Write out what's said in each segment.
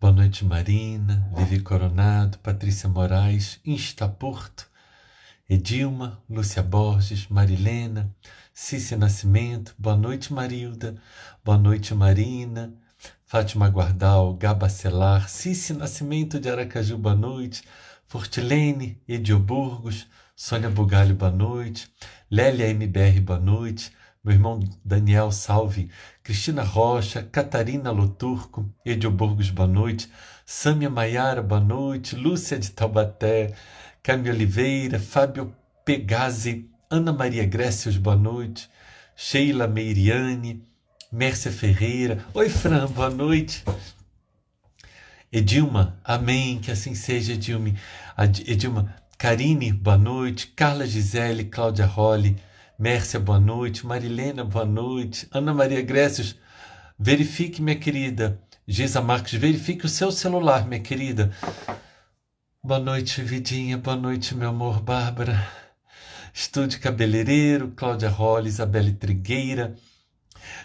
Boa noite, Marina, Vivi Coronado, Patrícia Moraes, Insta Porto, Edilma, Lúcia Borges, Marilena, Cícia Nascimento, boa noite, Marilda, boa noite, Marina, Fátima Guardal, Gaba Celar, Cícia Nascimento de Aracaju, boa noite, Fortilene, Edio Burgos, Sônia Bugalho, boa noite, Lélia MBR, boa noite, meu irmão Daniel, salve, Cristina Rocha, Catarina Loturco, Edio Burgos, boa noite, Sâmia Maiara, boa noite, Lúcia de Taubaté, Camille Oliveira, Fábio Pegasi, Ana Maria Grécios, boa noite, Sheila Meiriane, Mércia Ferreira, oi Fran, boa noite, Edilma, amém, que assim seja, Edilma, Karine, boa noite, Carla Gisele, Cláudia Rolli, Mércia, boa noite, Marilena, boa noite, Ana Maria Grécios, verifique, minha querida, Gisa Marcos, verifique o seu celular, minha querida. Boa noite, Vidinha, boa noite, meu amor, Bárbara, Estúdio Cabeleireiro, Cláudia Rolli, Isabelle Trigueira,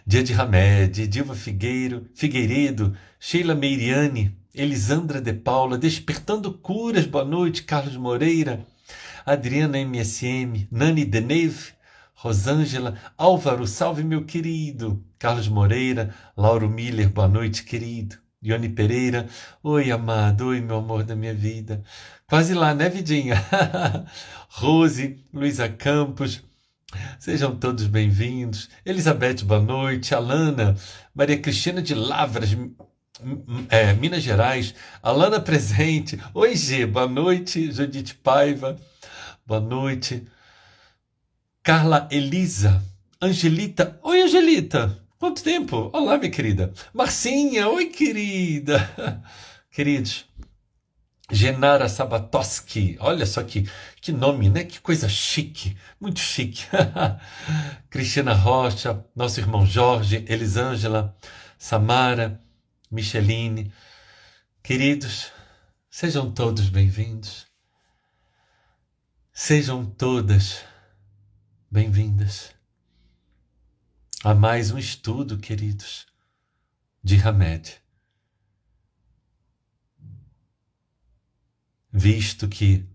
Dia de Hamed, Dilva Figueiredo, Sheila Meiriane, Elisandra de Paula, Despertando Curas, boa noite, Carlos Moreira, Adriana MSM, Nani Deneve, Rosângela, Álvaro, salve meu querido, Carlos Moreira, Lauro Miller, boa noite, querido, Ione Pereira, oi amado, oi meu amor da minha vida, quase lá, né Vidinha? Rose, Luísa Campos, sejam todos bem-vindos. Elizabeth, boa noite. Alana, Maria Cristina de Lavras, Minas Gerais. Alana presente. Oi, G, boa noite. Judite Paiva, boa noite. Carla Elisa. Angelita, oi, Angelita. Quanto tempo? Olá, minha querida. Marcinha, oi, querida. Queridos, Genara Sabatoski, olha só que nome, né? Que coisa chique, muito chique. Cristina Rocha, nosso irmão Jorge, Elisângela, Samara, Micheline. Queridos, sejam todos bem-vindos. Sejam todas bem-vindas a mais um estudo, queridos, de Hamed. Visto que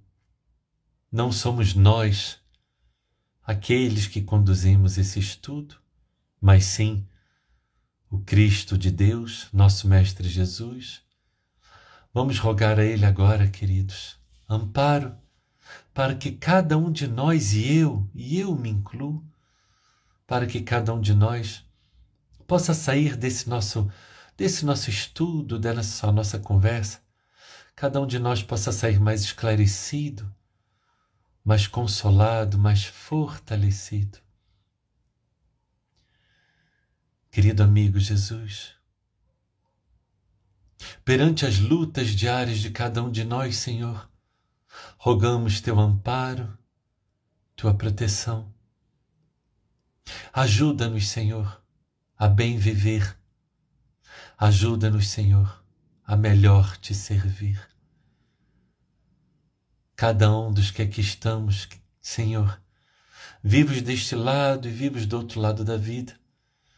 não somos nós aqueles que conduzimos esse estudo, mas sim o Cristo de Deus, nosso Mestre Jesus. Vamos rogar a Ele agora, queridos, amparo para que cada um de nós, e eu me incluo, para que cada um de nós possa sair desse nosso estudo, dessa nossa conversa, cada um de nós possa sair mais esclarecido, mais consolado, mais fortalecido. Querido amigo Jesus, perante as lutas diárias de cada um de nós, Senhor, rogamos teu amparo, tua proteção. Ajuda-nos, Senhor, a bem viver. Ajuda-nos, Senhor, a melhor te servir. Cada um dos que aqui estamos, Senhor, vivos deste lado e vivos do outro lado da vida,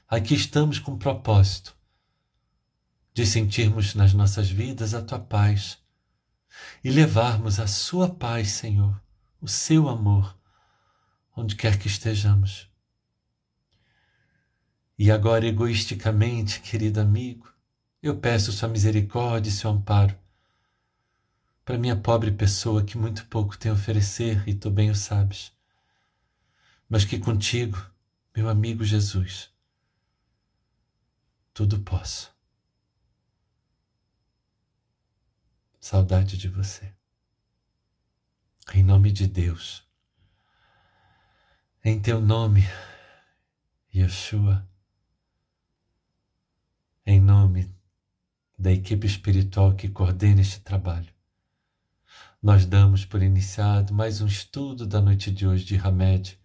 aqui estamos com o propósito de sentirmos nas nossas vidas a tua paz e levarmos a sua paz, Senhor, o seu amor, onde quer que estejamos. E agora, egoisticamente, querido amigo, eu peço sua misericórdia e seu amparo para minha pobre pessoa que muito pouco tem a oferecer, e tu bem o sabes, mas que contigo, meu amigo Jesus, tudo posso. Saudade de você. Em nome de Deus, em teu nome, Yeshua, em nome da equipe espiritual que coordena este trabalho, nós damos por iniciado mais um estudo da noite de hoje de Hamed,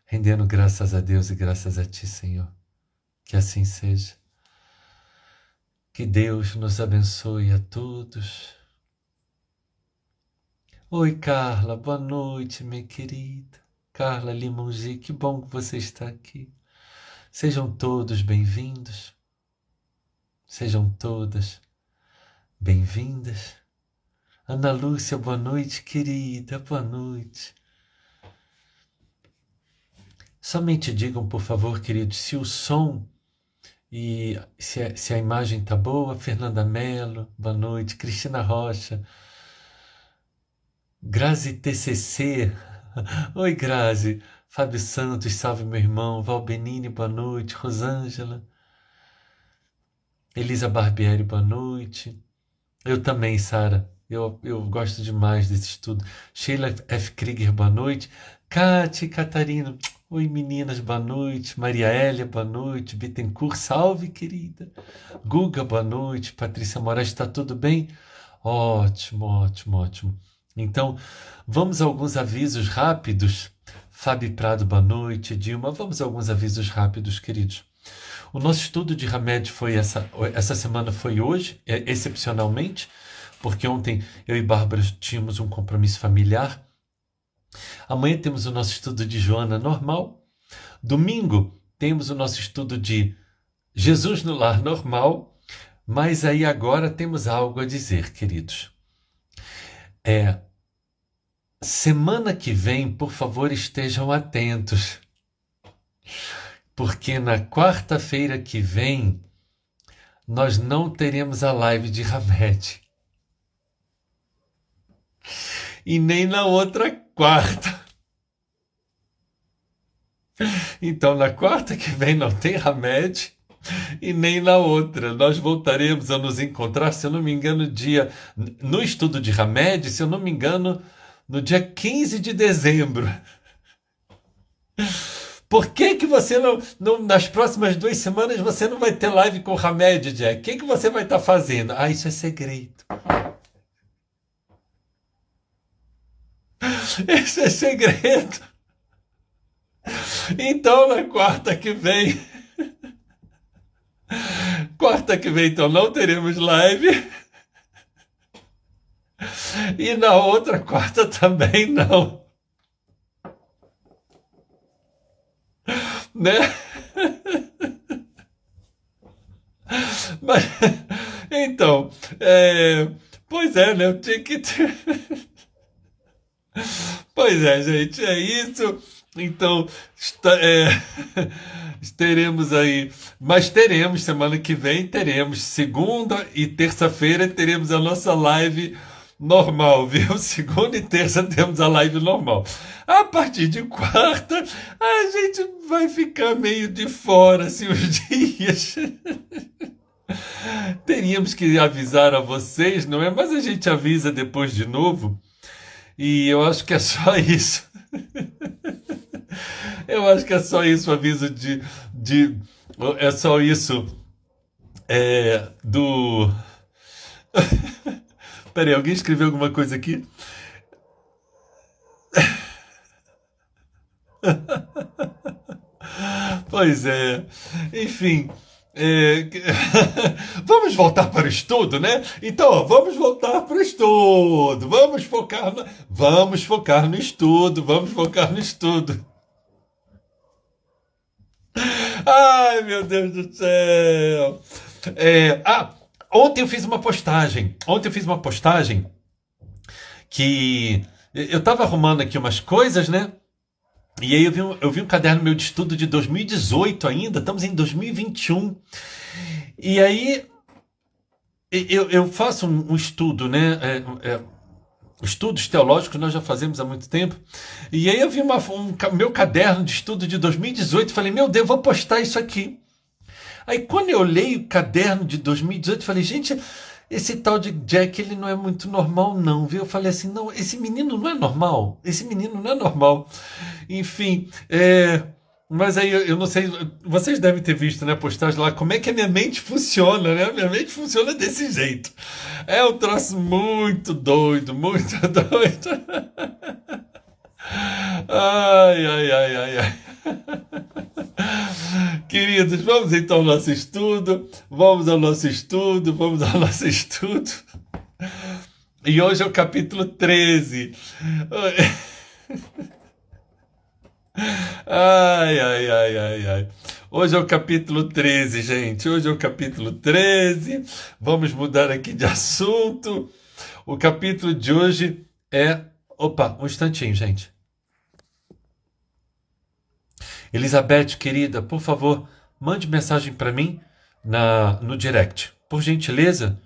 rendendo graças a Deus e graças a ti, Senhor. Que assim seja. Que Deus nos abençoe a todos. Oi, Carla, boa noite, minha querida. Carla Limongi, que bom que você está aqui. Sejam todos bem-vindos. Sejam todas bem-vindas. Ana Lúcia, boa noite, querida, boa noite. Somente digam, por favor, queridos, se o som e se a imagem tá boa. Fernanda Mello, boa noite. Cristina Rocha. Grazi TCC. Oi, Grazi. Fábio Santos, salve meu irmão. Val Benini, boa noite. Rosângela. Elisa Barbieri, boa noite. Eu também, Sara. Eu gosto demais desse estudo. Sheila F. Krieger, boa noite. Cátia e Catarina. Oi, meninas, boa noite. Maria Hélia, boa noite. Bittencourt, salve, querida. Guga, boa noite. Patrícia Moraes, está tudo bem? Ótimo, ótimo, ótimo. Então, vamos a alguns avisos rápidos. Fábio Prado, boa noite. Dilma, vamos a alguns avisos rápidos, queridos. O nosso estudo de remédio foi essa semana foi hoje, excepcionalmente, porque ontem eu e Bárbara tínhamos um compromisso familiar. Amanhã temos o nosso estudo de Joana normal. Domingo temos o nosso estudo de Jesus no Lar normal. Mas aí agora temos algo a dizer, queridos. Semana que vem, por favor, estejam atentos. Porque na quarta-feira que vem, nós não teremos a live de Hamed. E nem na outra quarta. Então, na quarta que vem não tem Hamed e nem na outra. Nós voltaremos a nos encontrar, se eu não me engano, no estudo de Hamed, se eu não me engano, no dia 15 de dezembro. Por que você nas próximas 2 semanas você não vai ter live com Hamed, Jack? O que você vai estar fazendo? Isso é segredo. Isso é segredo. Então, na quarta que vem, então, não teremos live. E na outra quarta também não. Né? Mas, então, pois é, né? Eu tinha que ter... Pois é, gente, é isso. Então, teremos aí, mas teremos semana que vem, teremos segunda e terça-feira, teremos a nossa live normal, viu? Segunda e terça temos a live normal. A partir de quarta, a gente vai ficar meio de fora, assim, os dias. Teríamos que avisar a vocês, não é? Mas a gente avisa depois de novo. E eu acho que é só isso. Eu acho que é só isso o aviso é só isso do... Peraí, alguém escreveu alguma coisa aqui? Pois é. Enfim... Vamos voltar para o estudo, né? Então, vamos voltar para o estudo. Vamos focar no estudo. Vamos focar no estudo. Ai, meu Deus do céu. Ontem eu fiz uma postagem. Que eu estava arrumando aqui umas coisas, né? E aí eu vi um caderno meu de estudo de 2018 ainda, estamos em 2021. E aí eu faço um estudo, né? Estudos teológicos nós já fazemos há muito tempo. E aí eu vi meu caderno de estudo de 2018 e falei, meu Deus, vou postar isso aqui. Aí quando eu olhei o caderno de 2018, falei, gente, esse tal de Jack, ele não é muito normal não, viu? Eu falei assim, não, esse menino não é normal. Enfim, mas aí eu não sei, vocês devem ter visto, né, postagem lá, como é que a minha mente funciona, né? A minha mente funciona desse jeito. É um troço muito doido, muito doido. Ai, ai, ai, ai, ai. Queridos, vamos então ao nosso estudo. E hoje é o capítulo 13. Ai, ai, ai, ai, ai. Hoje é o capítulo 13, gente. Hoje é o capítulo 13. Vamos mudar aqui de assunto. O capítulo de hoje é... Opa, um instantinho, gente. Elizabeth, querida, por favor, mande mensagem para mim no direct. Por gentileza,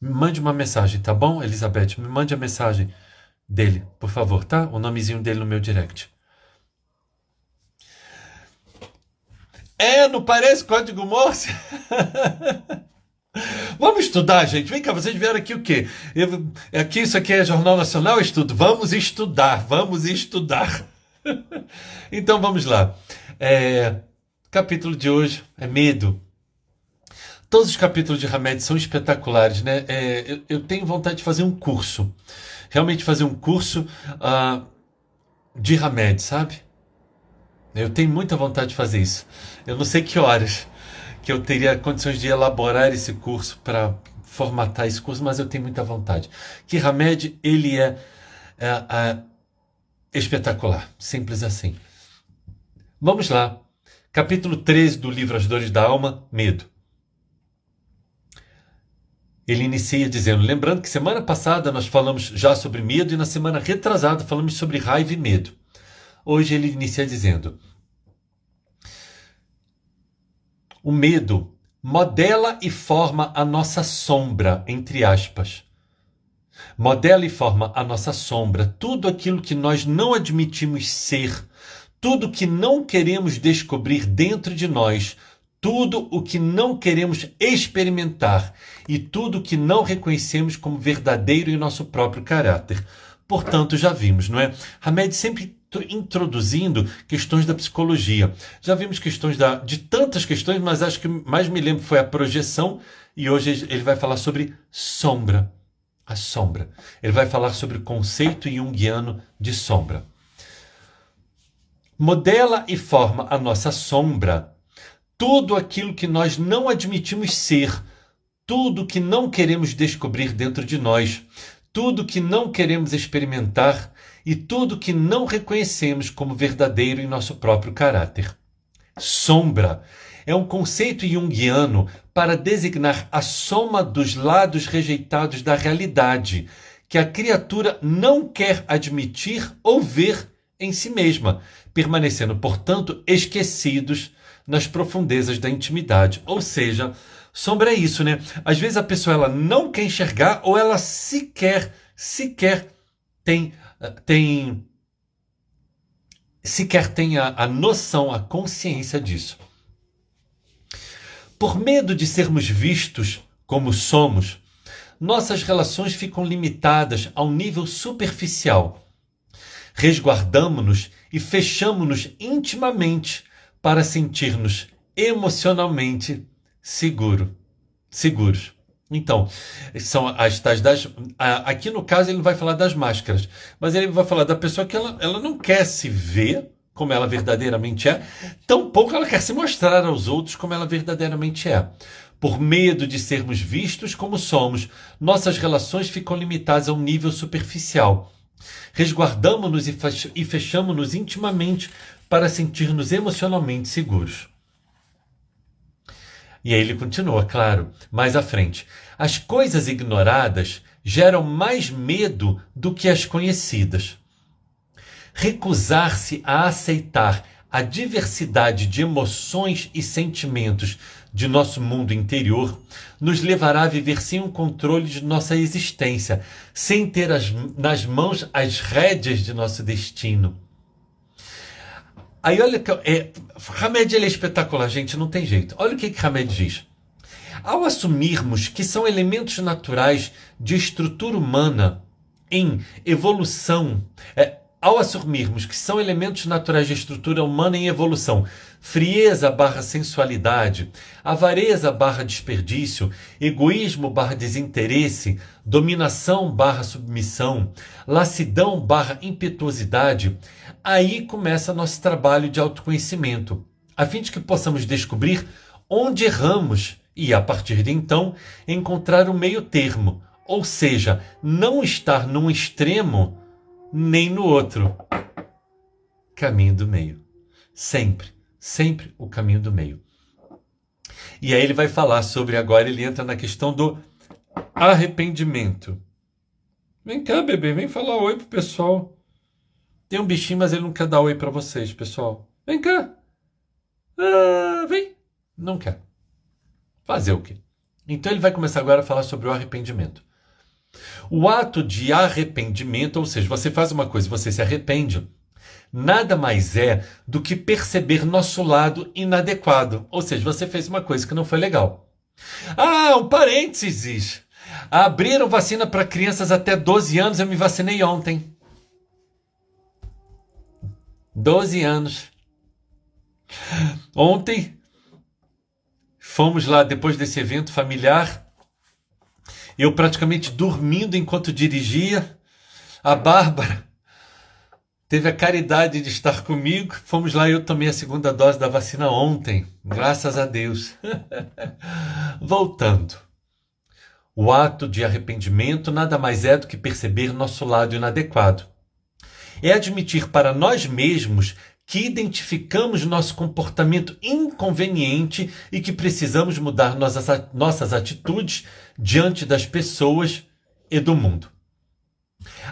me mande uma mensagem, tá bom, Elizabeth? Me mande a mensagem dele, por favor, tá? O nomezinho dele no meu direct. Não parece código Morse? Vamos estudar, gente. Vem cá, vocês vieram aqui o quê? Isso aqui é Jornal Nacional Estudo. Vamos estudar, vamos estudar. Então vamos lá. Capítulo de hoje é medo. Todos os capítulos de Hamed são espetaculares, né? Eu tenho vontade de fazer um curso. Realmente fazer um curso de Hamed, sabe? Eu tenho muita vontade de fazer isso. Eu não sei que horas que eu teria condições de elaborar esse curso para formatar esse curso, mas eu tenho muita vontade. Que Hamed, ele é espetacular. Simples assim. Vamos lá. Capítulo 13 do livro As Dores da Alma, Medo. Ele inicia dizendo, lembrando que semana passada nós falamos já sobre medo e na semana retrasada falamos sobre raiva e medo. Hoje ele inicia dizendo, o medo modela e forma a nossa sombra, entre aspas. Modela e forma a nossa sombra, tudo aquilo que nós não admitimos ser, tudo que não queremos descobrir dentro de nós, tudo o que não queremos experimentar e tudo o que não reconhecemos como verdadeiro em nosso próprio caráter. Portanto, já vimos, não é? Hamed sempre introduzindo questões da psicologia. Já vimos questões de tantas questões, mas acho que mais me lembro foi a projeção e hoje ele vai falar sobre sombra. A sombra. Ele vai falar sobre o conceito junguiano de sombra. Modela e forma a nossa sombra tudo aquilo que nós não admitimos ser, tudo que não queremos descobrir dentro de nós, tudo que não queremos experimentar e tudo que não reconhecemos como verdadeiro em nosso próprio caráter. Sombra é um conceito junguiano para designar a soma dos lados rejeitados da realidade, que a criatura não quer admitir ou ver em si mesma, permanecendo, portanto, esquecidos nas profundezas da intimidade. Ou seja, sombra é isso, né? Às vezes a pessoa ela não quer enxergar ou ela sequer tem a noção, a consciência disso. Por medo de sermos vistos como somos, nossas relações ficam limitadas ao nível superficial. Resguardamo-nos e fechamo-nos intimamente para sentir-nos emocionalmente seguros. Então, são as tais aqui no caso ele não vai falar das máscaras, mas ele vai falar da pessoa que ela não quer se ver como ela verdadeiramente é, tampouco ela quer se mostrar aos outros como ela verdadeiramente é. Por medo de sermos vistos como somos, nossas relações ficam limitadas a um nível superficial. Resguardamo-nos e fechamo-nos intimamente para sentir-nos emocionalmente seguros. E aí ele continua, claro, mais à frente. As coisas ignoradas geram mais medo do que as conhecidas. Recusar-se a aceitar a diversidade de emoções e sentimentos de nosso mundo interior nos levará a viver sem o controle de nossa existência, sem ter nas mãos as rédeas de nosso destino. Aí olha que Hamed ele é espetacular, gente, não tem jeito. Olha o que Hamed diz. Ao assumirmos que são elementos naturais de estrutura humana em evolução, ao assumirmos que são elementos naturais de estrutura humana em evolução, frieza / sensualidade, avareza / desperdício, egoísmo / desinteresse, dominação / submissão, lassidão / impetuosidade, aí começa nosso trabalho de autoconhecimento, a fim de que possamos descobrir onde erramos e, a partir de então, encontrar um meio termo, ou seja, não estar num extremo nem no outro. caminho do meio. Sempre, sempre o caminho do meio. E aí ele vai falar sobre, agora ele entra na questão do arrependimento. Vem cá, bebê, vem falar oi pro pessoal. Tem um bichinho, mas ele não quer dar oi para vocês, pessoal. Vem cá. Vem. Não quer. Fazer o quê? Então ele vai começar agora a falar sobre o arrependimento. O ato de arrependimento, ou seja, você faz uma coisa e você se arrepende, nada mais é do que perceber nosso lado inadequado. Ou seja, você fez uma coisa que não foi legal. Um parênteses. Abriram vacina para crianças até 12 anos, eu me vacinei ontem. 12 anos. Ontem, fomos lá depois desse evento familiar, eu praticamente dormindo enquanto dirigia, a Bárbara teve a caridade de estar comigo, fomos lá e eu tomei a segunda dose da vacina ontem, graças a Deus. Voltando. O ato de arrependimento nada mais é do que perceber nosso lado inadequado. É admitir para nós mesmos que identificamos nosso comportamento inconveniente e que precisamos mudar nossas atitudes diante das pessoas e do mundo.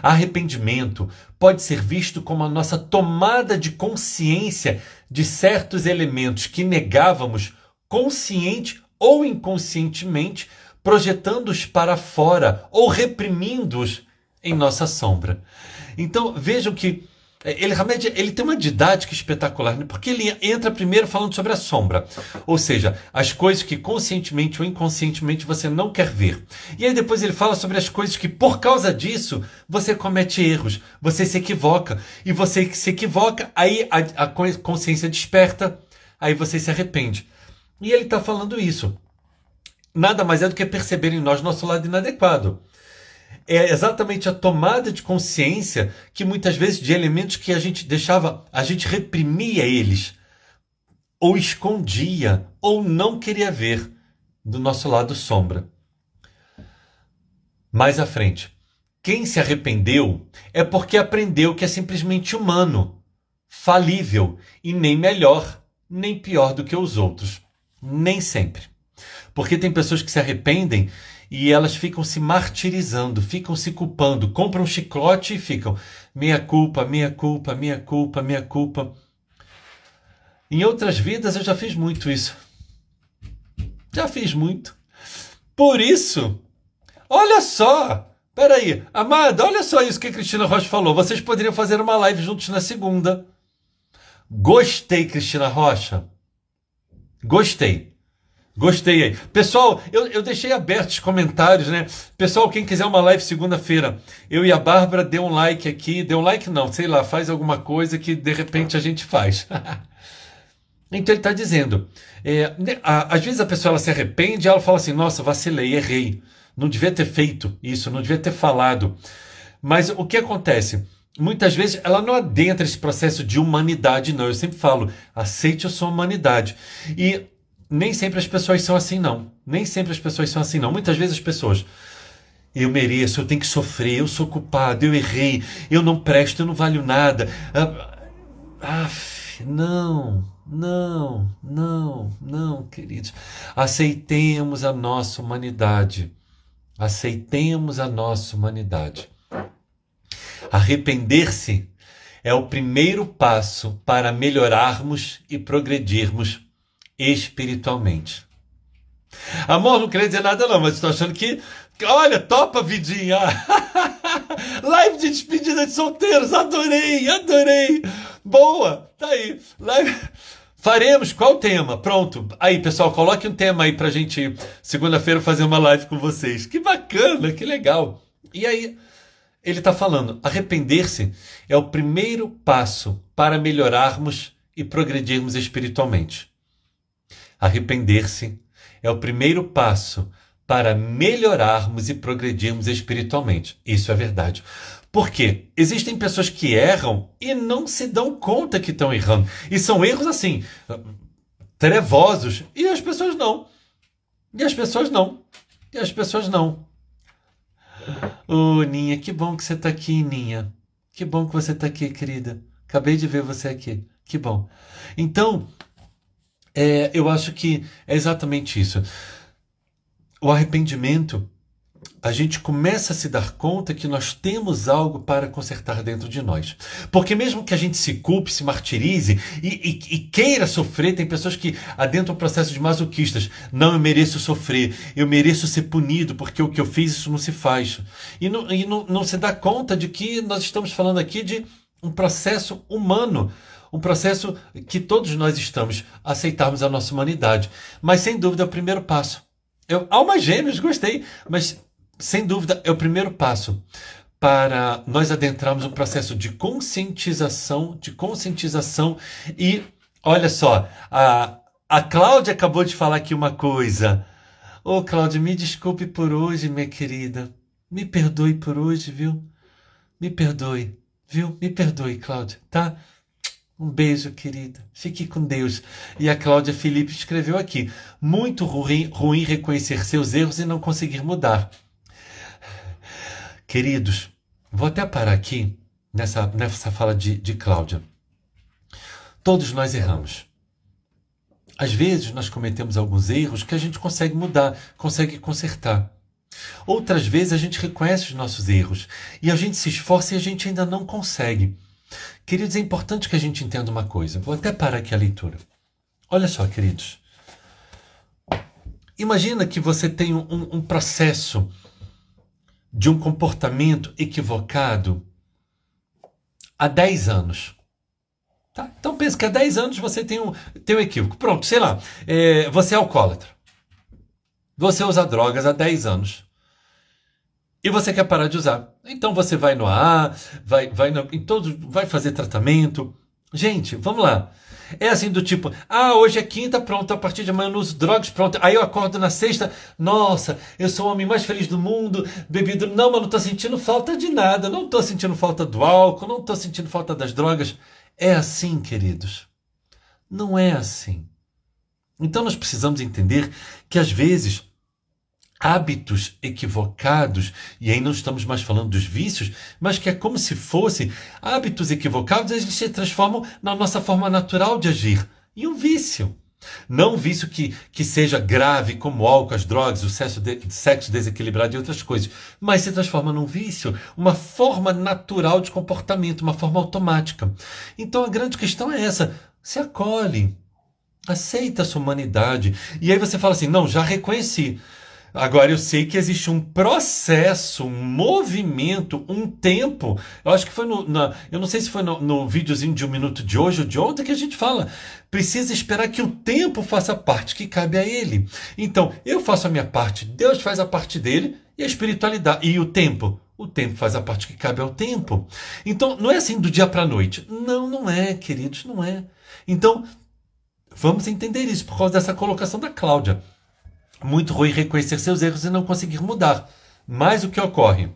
Arrependimento pode ser visto como a nossa tomada de consciência de certos elementos que negávamos consciente ou inconscientemente, projetando-os para fora ou reprimindo-os em nossa sombra. Então vejam que ele tem uma didática espetacular, né? Porque ele entra primeiro falando sobre a sombra, ou seja, as coisas que conscientemente ou inconscientemente você não quer ver. E aí depois ele fala sobre as coisas que por causa disso você comete erros, você se equivoca, e você que se equivoca, aí a consciência desperta, aí você se arrepende. E ele está falando isso. Nada mais é do que perceber em nós nosso lado inadequado. É exatamente a tomada de consciência que muitas vezes de elementos que a gente reprimia eles, ou escondia, ou não queria ver do nosso lado sombra. Mais à frente, quem se arrependeu é porque aprendeu que é simplesmente humano, falível e nem melhor, nem pior do que os outros. Nem sempre. Porque tem pessoas que se arrependem e elas ficam se martirizando, ficam se culpando, compram um chicote e ficam minha culpa, minha culpa, minha culpa, minha culpa. Em outras vidas eu já fiz muito isso. Já fiz muito. Por isso, olha só, peraí, amada, olha só isso que a Cristina Rocha falou. Vocês poderiam fazer uma live juntos na segunda. Gostei, Cristina Rocha. Gostei aí. Pessoal, eu deixei abertos os comentários, né? Pessoal, quem quiser uma live segunda-feira, eu e a Bárbara, dê um like aqui. Dê um like não, sei lá, faz alguma coisa que de repente a gente faz. Então ele está dizendo, às vezes a pessoa ela se arrepende, ela fala assim, nossa, vacilei, errei. Não devia ter feito isso, não devia ter falado. Mas o que acontece? Muitas vezes ela não adentra esse processo de humanidade, não. Eu sempre falo, aceite a sua humanidade. E nem sempre as pessoas são assim, não. Nem sempre as pessoas são assim, não. Muitas vezes as pessoas, eu mereço, eu tenho que sofrer, eu sou culpado, eu errei, eu não presto, eu não valho nada. Não, queridos. Aceitemos a nossa humanidade. Aceitemos a nossa humanidade. Arrepender-se é o primeiro passo para melhorarmos e progredirmos espiritualmente. Amor, não queria dizer nada não, mas estou achando que... Olha, topa, vidinha! Live de despedida de solteiros, adorei! Boa, tá aí. Live... Faremos, qual tema? Pronto. Aí, pessoal, coloque um tema aí pra gente, segunda-feira, fazer uma live com vocês. Que bacana, que legal. E aí, ele está falando, arrepender-se é o primeiro passo para melhorarmos e progredirmos espiritualmente. Arrepender-se é o primeiro passo para melhorarmos e progredirmos espiritualmente. Isso é verdade. Por quê? Existem pessoas que erram e não se dão conta que estão errando. E são erros assim, trevosos. E as pessoas não. Ô, Ninha, que bom que você está aqui, Ninha. Que bom que você está aqui, querida. Acabei de ver você aqui. Que bom. Então, eu acho que é exatamente isso. O arrependimento, a gente começa a se dar conta que nós temos algo para consertar dentro de nós. Porque mesmo que a gente se culpe, se martirize e queira sofrer, tem pessoas que adentram um processo de masoquistas. Não, eu mereço sofrer, eu mereço ser punido, porque o que eu fiz, isso não se faz. E não se dá conta de que nós estamos falando aqui de um processo humano, um processo que todos nós estamos a aceitarmos a nossa humanidade. Mas sem dúvida é o primeiro passo. Almas gêmeas, gostei, mas sem dúvida é o primeiro passo para nós adentrarmos um processo de conscientização e olha só, a Cláudia acabou de falar aqui uma coisa. Ô Cláudia, me desculpe por hoje, minha querida. Me perdoe por hoje, viu? Me perdoe, viu? Me perdoe, Cláudia, tá? Um beijo, querida. Fique com Deus. E a Cláudia Felipe escreveu aqui: muito ruim reconhecer seus erros e não conseguir mudar. Queridos, vou até parar aqui nessa fala de Cláudia. Todos nós erramos. Às vezes nós cometemos alguns erros que a gente consegue mudar, consegue consertar. Outras vezes a gente reconhece os nossos erros e a gente se esforça e a gente ainda não consegue. Queridos, é importante que a gente entenda uma coisa. Vou até parar aqui a leitura. Olha só, queridos. Imagina que você tem um processo de um comportamento equivocado há 10 anos. Tá? Então pensa que há 10 anos você tem um equívoco. Pronto, sei lá, você é alcoólatra. Você usa drogas há 10 anos. E você quer parar de usar. Então você vai no AA, vai fazer tratamento. Gente, vamos lá. É assim do tipo, hoje é quinta, pronto, a partir de amanhã eu não uso drogas, pronto. Aí eu acordo na sexta, nossa, eu sou o homem mais feliz do mundo, bebido. Não, mas não estou sentindo falta de nada, não estou sentindo falta do álcool, não estou sentindo falta das drogas. É assim, queridos. Não é assim. Então nós precisamos entender que às vezes hábitos equivocados, e aí não estamos mais falando dos vícios, mas que é como se fossem hábitos equivocados, eles se transformam na nossa forma natural de agir, em um vício. Não um vício que seja grave, como o álcool, as drogas, o sexo desequilibrado e outras coisas, mas se transforma num vício, uma forma natural de comportamento, uma forma automática. Então a grande questão é essa: se acolhe, aceita a sua humanidade, e aí você fala assim, não, já reconheci. Agora eu sei que existe um processo, um movimento, um tempo. Eu acho que foi eu não sei se foi no videozinho de 1 minuto de hoje ou de ontem que a gente fala. Precisa esperar que o tempo faça a parte que cabe a ele. Então, eu faço a minha parte, Deus faz a parte dele e a espiritualidade. E o tempo? O tempo faz a parte que cabe ao tempo. Então, não é assim do dia para a noite. Não, não é, queridos, não é. Então, vamos entender isso por causa dessa colocação da Cláudia. Muito ruim reconhecer seus erros e não conseguir mudar. Mas o que ocorre?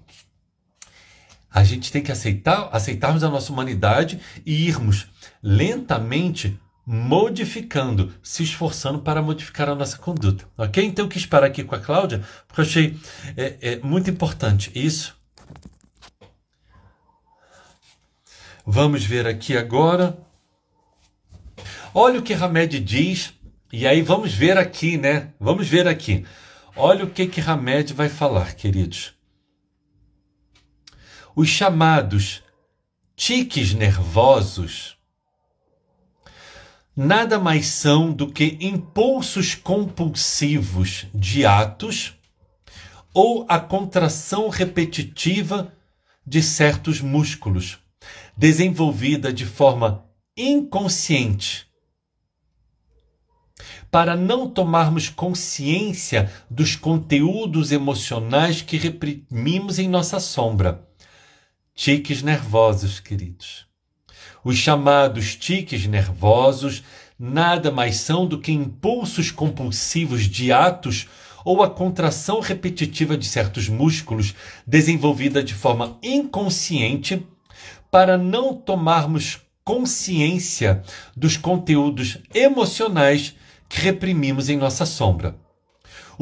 A gente tem que aceitarmos a nossa humanidade e irmos lentamente modificando, se esforçando para modificar a nossa conduta. Ok? Então eu quis parar aqui com a Cláudia, porque eu achei muito importante isso. Vamos ver aqui agora. Olha o que Hamed diz. E aí vamos ver aqui, né? Vamos ver aqui. Olha o que Hamed vai falar, queridos. Os chamados tiques nervosos nada mais são do que impulsos compulsivos de atos ou a contração repetitiva de certos músculos, desenvolvida de forma inconsciente, para não tomarmos consciência dos conteúdos emocionais que reprimimos em nossa sombra. Tiques nervosos, queridos. Os chamados tiques nervosos nada mais são do que impulsos compulsivos de atos ou a contração repetitiva de certos músculos, desenvolvida de forma inconsciente, para não tomarmos consciência dos conteúdos emocionais que reprimimos em nossa sombra.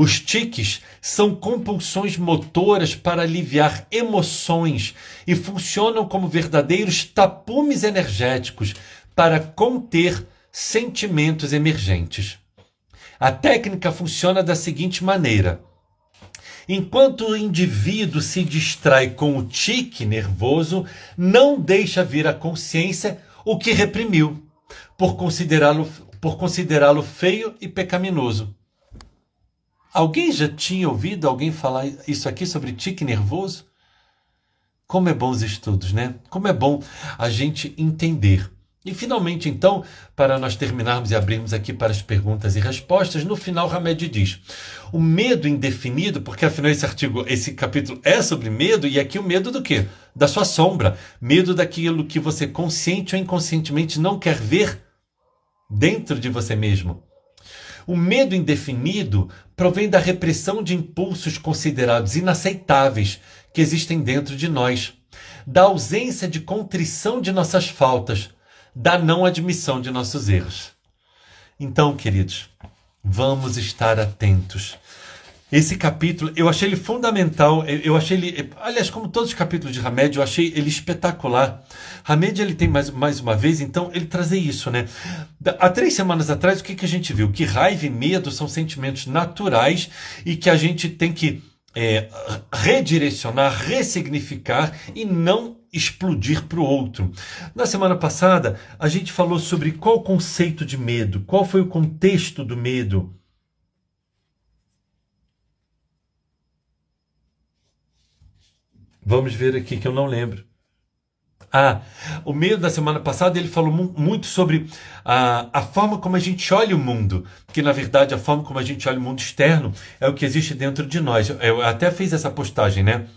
Os tiques são compulsões motoras para aliviar emoções e funcionam como verdadeiros tapumes energéticos para conter sentimentos emergentes. A técnica funciona da seguinte maneira: enquanto o indivíduo se distrai com o tique nervoso, não deixa vir à consciência o que reprimiu, por considerá-lo feio e pecaminoso. Alguém já tinha ouvido alguém falar isso aqui sobre tique nervoso? Como é bom os estudos, né? Como é bom a gente entender. E finalmente, então, para nós terminarmos e abrirmos aqui para as perguntas e respostas, no final Hamed diz: o medo indefinido, porque afinal esse capítulo é sobre medo, e aqui o medo do quê? Da sua sombra. Medo daquilo que você consciente ou inconscientemente não quer ver dentro de você mesmo. O medo indefinido provém da repressão de impulsos considerados inaceitáveis que existem dentro de nós, da ausência de contrição de nossas faltas, da não admissão de nossos erros. Então, queridos, vamos estar atentos. Esse capítulo, eu achei ele fundamental, eu achei ele, aliás, como todos os capítulos de Hamed, eu achei ele espetacular. Hamed, ele tem mais uma vez, então, ele trazer isso, né? Há 3 semanas atrás, o que a gente viu? Que raiva e medo são sentimentos naturais e que a gente tem que redirecionar, ressignificar e não explodir para o outro. Na semana passada, a gente falou sobre qual o conceito de medo, qual foi o contexto do medo. Vamos ver aqui que eu não lembro. O medo da semana passada ele falou muito sobre a forma como a gente olha o mundo, que na verdade a forma como a gente olha o mundo externo é o que existe dentro de nós. Eu até fiz essa postagem, né?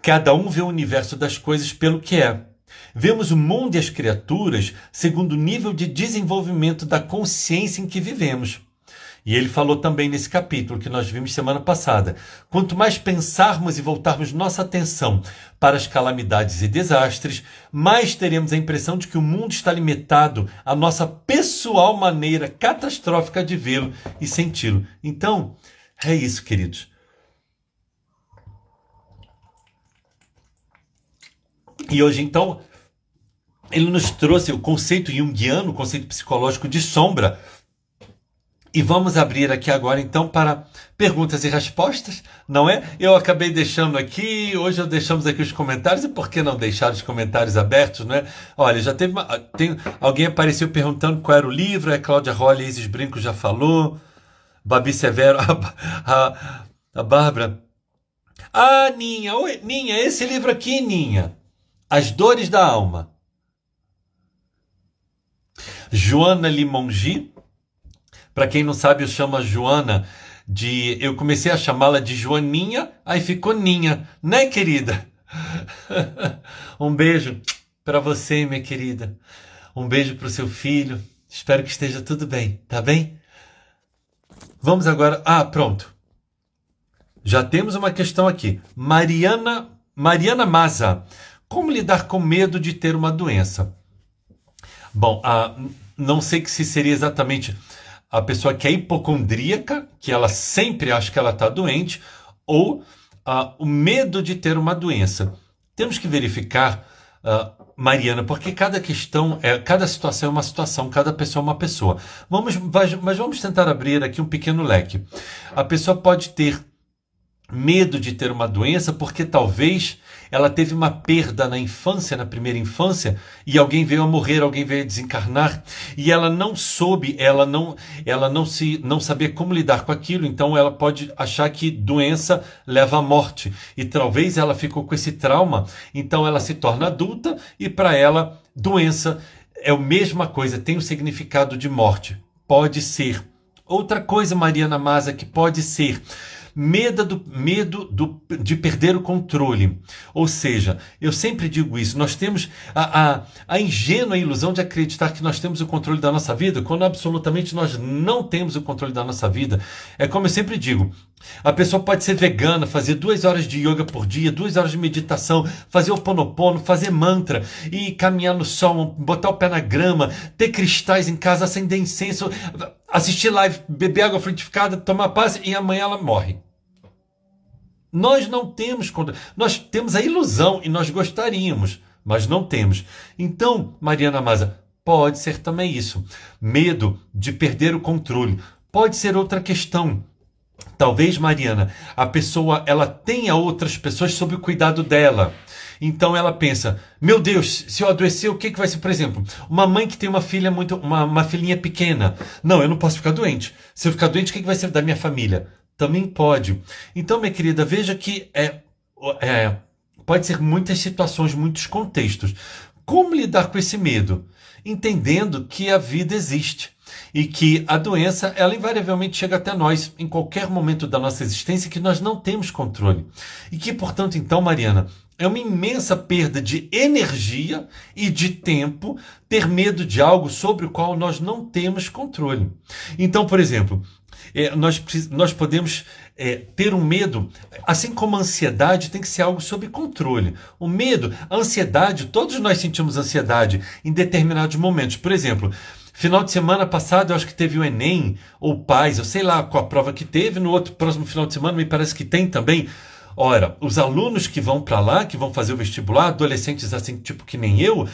Cada um vê o universo das coisas pelo que é. Vemos o mundo e as criaturas segundo o nível de desenvolvimento da consciência em que vivemos. E ele falou também nesse capítulo que nós vimos semana passada: quanto mais pensarmos e voltarmos nossa atenção para as calamidades e desastres, mais teremos a impressão de que o mundo está limitado à nossa pessoal maneira catastrófica de vê-lo e senti-lo. Então, é isso, queridos. E hoje, então, ele nos trouxe o conceito junguiano, o conceito psicológico de sombra. E vamos abrir aqui agora, então, para perguntas e respostas, não é? Eu acabei deixando aqui, hoje deixamos aqui os comentários, e por que não deixar os comentários abertos, não é? Olha, já teve alguém apareceu perguntando qual era o livro, a Cláudia Rolle, Isis Brinco já falou, Babi Severo, a Bárbara. Ninha, oi, Ninha, esse livro aqui, Ninha, As Dores da Alma. Joana Limongi. Para quem não sabe, eu chamo a Joana eu comecei a chamá-la de Joaninha, aí ficou Ninha, né, querida? Um beijo para você, minha querida. Um beijo para o seu filho. Espero que esteja tudo bem, tá bem? Vamos agora... pronto. Já temos uma questão aqui. Mariana Maza. Como lidar com medo de ter uma doença? Bom, não sei se seria exatamente a pessoa que é hipocondríaca, que ela sempre acha que ela está doente, ou o medo de ter uma doença. Temos que verificar, Mariana, porque cada situação é uma situação, cada pessoa é uma pessoa. Mas vamos tentar abrir aqui um pequeno leque. A pessoa pode ter medo de ter uma doença porque talvez ela teve uma perda na infância, na primeira infância, e alguém veio a morrer, alguém veio a desencarnar, e ela não soube, ela não sabia como lidar com aquilo, então ela pode achar que doença leva à morte, e talvez ela ficou com esse trauma, então ela se torna adulta, e para ela, doença é a mesma coisa, tem o significado de morte. Pode ser. Outra coisa, Mariana Maza, que pode ser medo de perder o controle. Ou seja, eu sempre digo isso, nós temos a ingênua ilusão de acreditar que nós temos o controle da nossa vida, quando absolutamente nós não temos o controle da nossa vida. É como eu sempre digo, a pessoa pode ser vegana, fazer 2 horas de yoga por dia, 2 horas de meditação, fazer Ho'oponopono, fazer mantra, e caminhar no sol, botar o pé na grama, ter cristais em casa, acender incenso. assistir live, beber água frutificada, tomar passe e amanhã ela morre. Nós não temos controle. Nós temos a ilusão e nós gostaríamos, mas não temos. Então, Mariana Maza, pode ser também isso. Medo de perder o controle. Pode ser outra questão. Talvez, Mariana, a pessoa ela tenha outras pessoas sob o cuidado dela. Então ela pensa, meu Deus, se eu adoecer, o que vai ser? Por exemplo, uma mãe que tem uma filha uma filhinha pequena. Não, eu não posso ficar doente. Se eu ficar doente, o que vai ser da minha família? Também pode. Então, minha querida, veja que pode ser muitas situações, muitos contextos. Como lidar com esse medo? Entendendo que a vida existe e que a doença, ela invariavelmente chega até nós em qualquer momento da nossa existência que nós não temos controle. E que, portanto, então, Mariana, é uma imensa perda de energia e de tempo ter medo de algo sobre o qual nós não temos controle. Então, por exemplo, nós podemos ter um medo, assim como a ansiedade tem que ser algo sob controle. O medo, a ansiedade, todos nós sentimos ansiedade em determinados momentos. Por exemplo, final de semana passado eu acho que teve o Enem, ou Paz, eu sei lá qual a prova que teve, no outro próximo final de semana me parece que tem também. Ora, os alunos que vão para lá, que vão fazer o vestibular, adolescentes assim, tipo que nem eu,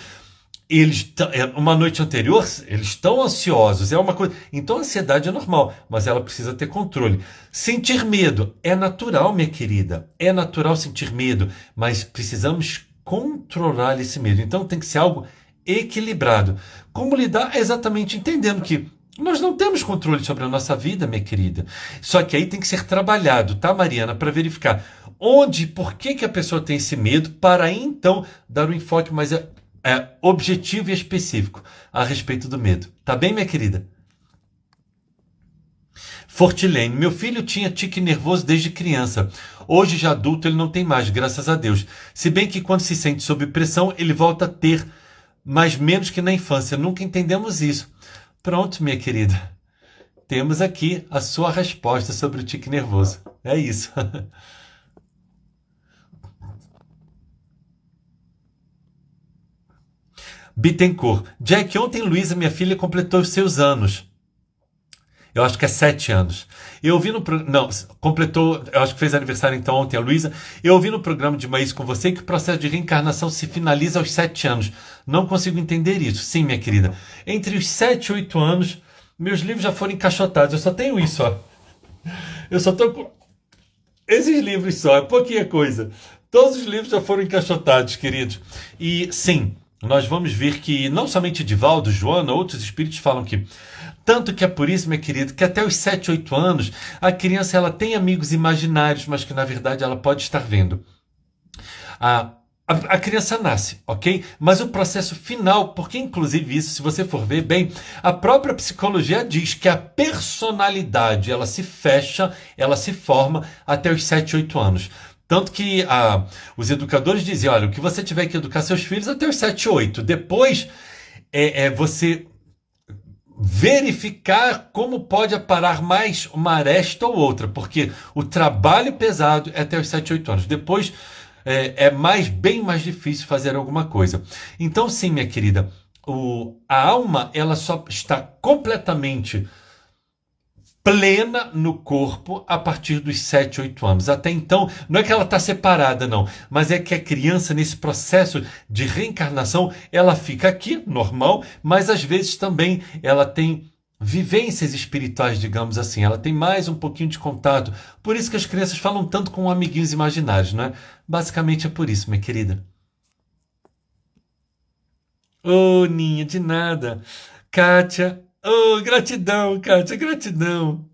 eles uma noite anterior, eles estão ansiosos, é uma coisa. Então a ansiedade é normal, mas ela precisa ter controle. Sentir medo é natural, minha querida. É natural sentir medo, mas precisamos controlar esse medo. Então tem que ser algo equilibrado. Como lidar? É exatamente entendendo que nós não temos controle sobre a nossa vida, minha querida. Só que aí tem que ser trabalhado, tá, Mariana, para verificar onde, por que a pessoa tem esse medo, para aí então dar um enfoque mais objetivo e específico a respeito do medo. Tá bem, minha querida? Fortilene, meu filho tinha tique nervoso desde criança. Hoje, já adulto, ele não tem mais, graças a Deus. Se bem que quando se sente sob pressão, ele volta a ter, mas menos que na infância. Nunca entendemos isso. Pronto, minha querida. Temos aqui a sua resposta sobre o tique nervoso. É isso. Bittencourt. Jack, ontem Luísa, minha filha, completou os seus anos. Eu acho que é 7 anos. Eu ouvi no programa. Não, completou. Eu acho que fez aniversário então ontem a Luísa. Eu ouvi no programa de Maísa com você que o processo de reencarnação se finaliza aos 7 anos. Não consigo entender isso. Sim, minha querida. Entre os 7 e 8 anos, meus livros já foram encaixotados. Eu só tenho isso, ó. Eu só tô com esses livros só. É pouquinha coisa. Todos os livros já foram encaixotados, queridos. E sim, nós vamos ver que não somente Divaldo, Joana, outros espíritos falam que tanto que é por isso, minha querida, que até os 7, 8 anos, a criança ela tem amigos imaginários, mas que na verdade ela pode estar vendo. A criança nasce, ok? Mas o processo final, porque inclusive isso, se você for ver bem, a própria psicologia diz que a personalidade ela se fecha, ela se forma até os 7, 8 anos. Tanto que os educadores dizem, olha, o que você tiver que educar seus filhos até os 7, 8. Depois você verificar como pode aparar mais uma aresta ou outra, porque o trabalho pesado é até os 7, 8 anos. Depois bem mais difícil fazer alguma coisa. Então, sim, minha querida, a alma ela só está completamente plena no corpo a partir dos 7, 8 anos. Até então, não é que ela está separada, não, mas é que a criança, nesse processo de reencarnação, ela fica aqui, normal, mas às vezes também ela tem vivências espirituais, digamos assim, ela tem mais um pouquinho de contato. Por isso que as crianças falam tanto com amiguinhos imaginários, não é? Basicamente é por isso, minha querida. Ô, Ninha, de nada. Kátia, oh, gratidão, Kátia, gratidão.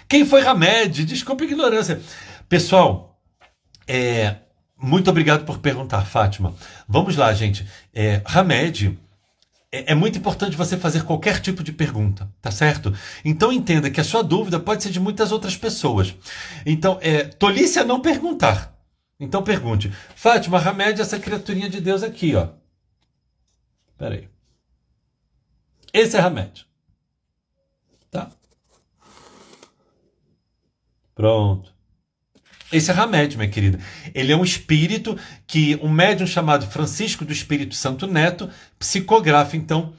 Quem foi Hamed? Desculpa a ignorância. Pessoal, muito obrigado por perguntar, Fátima. Vamos lá, gente. Hamed, é muito importante você fazer qualquer tipo de pergunta, tá certo? Então entenda que a sua dúvida pode ser de muitas outras pessoas. Então, tolice é não perguntar. Então pergunte. Fátima, Hamed é essa criaturinha de Deus aqui, ó. Peraí. Esse é Hamed. Tá? Pronto. Esse é Hamed, minha querida. Ele é um espírito que um médium chamado Francisco do Espírito Santo Neto psicografa, então,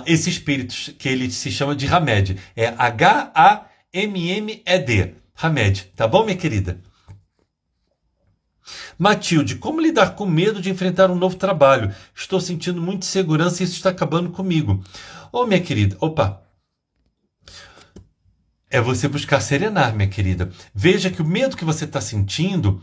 esse espírito que ele se chama de Hamed. É Hammed. Hamed, tá bom, minha querida? Matilde, como lidar com medo de enfrentar um novo trabalho? Estou sentindo muita insegurança e isso está acabando comigo. Ô, minha querida, opa. É você buscar serenar, minha querida. Veja que o medo que você está sentindo